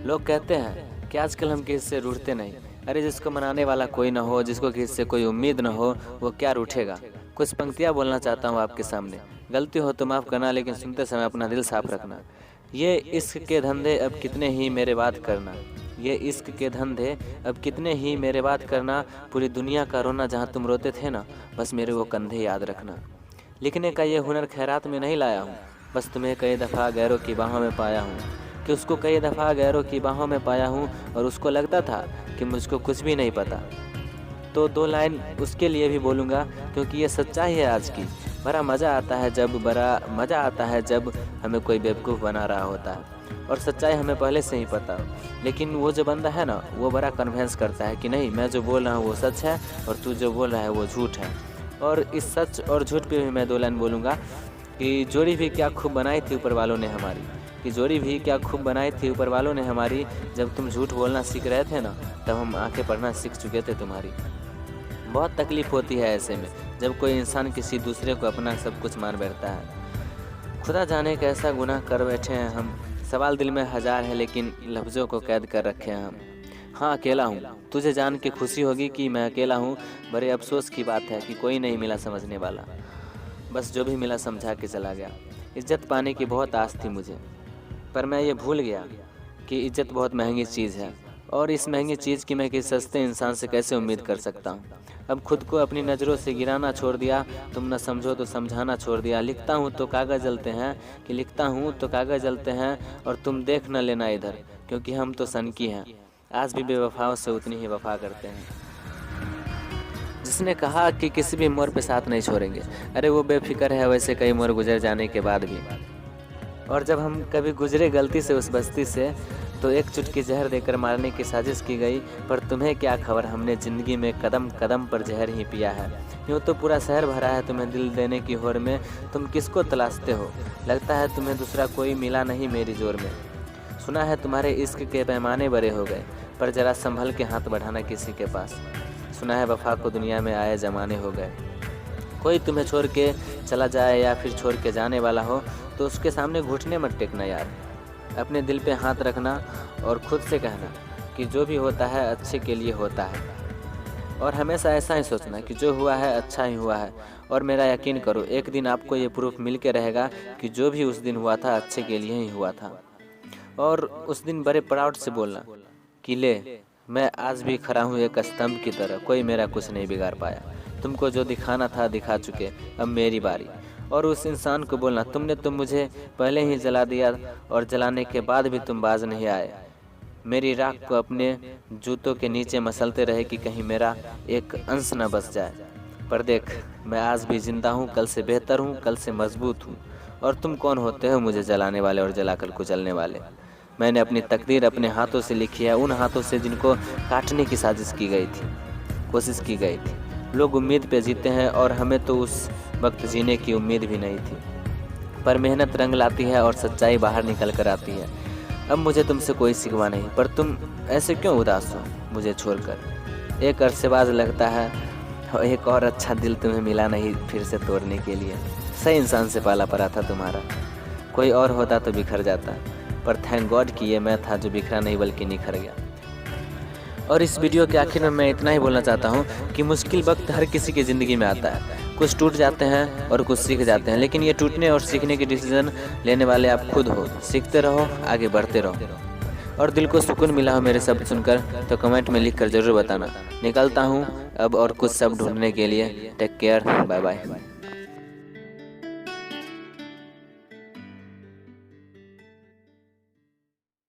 लोग कहते हैं कि आजकल हम किसी से रूठते नहीं। अरे जिसको मनाने वाला कोई ना हो, जिसको किसी से कोई उम्मीद ना हो, वो क्या रूठेगा। कुछ पंक्तियाँ बोलना चाहता हूँ आपके सामने। गलती हो तो माफ़ करना, लेकिन सुनते समय अपना दिल साफ रखना। ये इश्क के धंधे अब कितने ही मेरे बात करना, ये इश्क के धंधे अब कितने ही मेरे बात करना। पूरी दुनिया का रोना जहाँ तुम रोते थे ना, बस मेरे वो कंधे याद रखना। लिखने का ये हुनर खैरात में नहीं लाया हूँ, बस तुम्हें कई दफ़ा गैरों की बाहों में पाया हूँ। कि उसको कई दफ़ा गैरों की बाहों में पाया हूँ और उसको लगता था कि मुझको कुछ भी नहीं पता। तो 2 लाइन उसके लिए भी बोलूँगा, क्योंकि ये सच्चाई है आज की। बड़ा मज़ा आता है जब हमें कोई बेवकूफ़ बना रहा होता है और सच्चाई हमें पहले से ही पता हो। लेकिन वो जो बंदा है ना, वो बड़ा कन्विंस करता है कि नहीं, मैं जो बोल रहा हूँ वो सच है और तू जो बोल रहा है वो झूठ है। और इस सच और झूठ पे भी मैं 2 लाइन बोलूँगा कि जोड़ी भी क्या खूब बनाई थी ऊपर वालों ने हमारी, कि जोड़ी भी क्या खूब बनाई थी ऊपर वालों ने हमारी। जब तुम झूठ बोलना सीख रहे थे ना, तब हम आंखें पढ़ना सीख चुके थे तुम्हारी। बहुत तकलीफ़ होती है ऐसे में, जब कोई इंसान किसी दूसरे को अपना सब कुछ मान बैठता है। खुदा जाने कैसा गुनाह कर बैठे हैं हम। सवाल दिल में हज़ार है, लेकिन लफ्ज़ों को कैद कर रखे हैं हम। हाँ, अकेला हूँ, तुझे जान के खुशी होगी कि मैं अकेला हूँ। बड़े अफसोस की बात है कि कोई नहीं मिला समझने वाला, बस जो भी मिला समझा के चला गया। इज़्ज़त पाने की बहुत आस थी मुझे, पर मैं ये भूल गया कि इज़्ज़त बहुत महंगी चीज़ है, और इस महंगी चीज़ की मैं किसी सस्ते इंसान से कैसे उम्मीद कर सकता हूँ। अब खुद को अपनी नज़रों से गिराना छोड़ दिया, तुम न समझो तो समझाना छोड़ दिया। लिखता हूँ तो कागज़ जलते हैं, कि लिखता हूँ तो कागज़ जलते हैं, और तुम देख न लेना इधर, क्योंकि हम तो सनकी हैं, आज भी बेवफाओं से उतनी ही वफ़ा करते हैं। जिसने कहा कि किसी भी मोड़ पे साथ नहीं छोड़ेंगे, अरे वो बेफिक्र है वैसे कई मोड़ गुजर जाने के बाद भी। और जब हम कभी गुजरे गलती से उस बस्ती से, तो एक चुटकी जहर देकर मारने की साजिश की गई। पर तुम्हें क्या खबर, हमने ज़िंदगी में कदम कदम पर जहर ही पिया है। यूँ तो पूरा शहर भरा है तुम्हें दिल देने की होड़ में, तुम किसको तलाशते हो, लगता है तुम्हें दूसरा कोई मिला नहीं मेरी जोर में। सुना है तुम्हारे इश्क के पैमाने बड़े हो गए, पर ज़रा संभल के हाथ बढ़ाना किसी के पास। सुना है वफ़ा को दुनिया में आए ज़माने हो गए। कोई तुम्हें छोड़ के चला जाए या फिर छोड़ के जाने वाला हो, तो उसके सामने घुटने मत टेकना यार। अपने दिल पे हाथ रखना और खुद से कहना कि जो भी होता है अच्छे के लिए होता है, और हमेशा ऐसा ही सोचना कि जो हुआ है अच्छा ही हुआ है। और मेरा यकीन करो, एक दिन आपको ये प्रूफ मिल के रहेगा कि जो भी उस दिन हुआ था अच्छे के लिए ही हुआ था। और उस दिन बड़े प्राउड से बोलना कि ले, मैं आज भी खड़ा हूँ एक स्तंभ की तरह, कोई मेरा कुछ नहीं बिगाड़ पाया। तुमको जो दिखाना था दिखा चुके, अब मेरी बारी। और उस इंसान को बोलना, तुमने तो मुझे पहले ही जला दिया, और जलाने के बाद भी तुम बाज नहीं आए। मेरी राख को अपने जूतों के नीचे मसलते रहे कि कहीं मेरा एक अंश न बच जाए। पर देख, मैं आज भी जिंदा हूँ, कल से बेहतर हूँ, कल से मजबूत हूँ। और तुम कौन होते हो मुझे जलाने वाले और जलाकर कुचलने वाले। मैंने अपनी तकदीर अपने हाथों से लिखी है, उन हाथों से जिनको काटने की साजिश की गई थी, कोशिश की गई थी। लोग उम्मीद पे जीते हैं, और हमें तो उस वक्त जीने की उम्मीद भी नहीं थी। पर मेहनत रंग लाती है और सच्चाई बाहर निकल कर आती है। अब मुझे तुमसे कोई शिकवा नहीं, पर तुम ऐसे क्यों उदास हो मुझे छोड़कर। एक अरसेबाज लगता है, और एक और अच्छा दिल तुम्हें मिला नहीं फिर से तोड़ने के लिए। सही इंसान से पाला पड़ा था तुम्हारा, कोई और होता तो बिखर जाता। पर थैंक गॉड कि ये मैं था जो बिखरा नहीं बल्कि निखर गया। और इस वीडियो के आखिर में मैं इतना ही बोलना चाहता हूँ कि मुश्किल वक्त हर किसी की ज़िंदगी में आता है। कुछ टूट जाते हैं और कुछ सीख जाते हैं, लेकिन ये टूटने और सीखने के डिसीजन लेने वाले आप खुद हो। सीखते रहो, आगे बढ़ते रहो। और दिल को सुकून मिला हो मेरे शब्द सुनकर, तो कमेंट में लिख कर ज़रूर बताना। निकलता हूँ अब और कुछ सब ढूंढने के लिए। Take care, bye bye.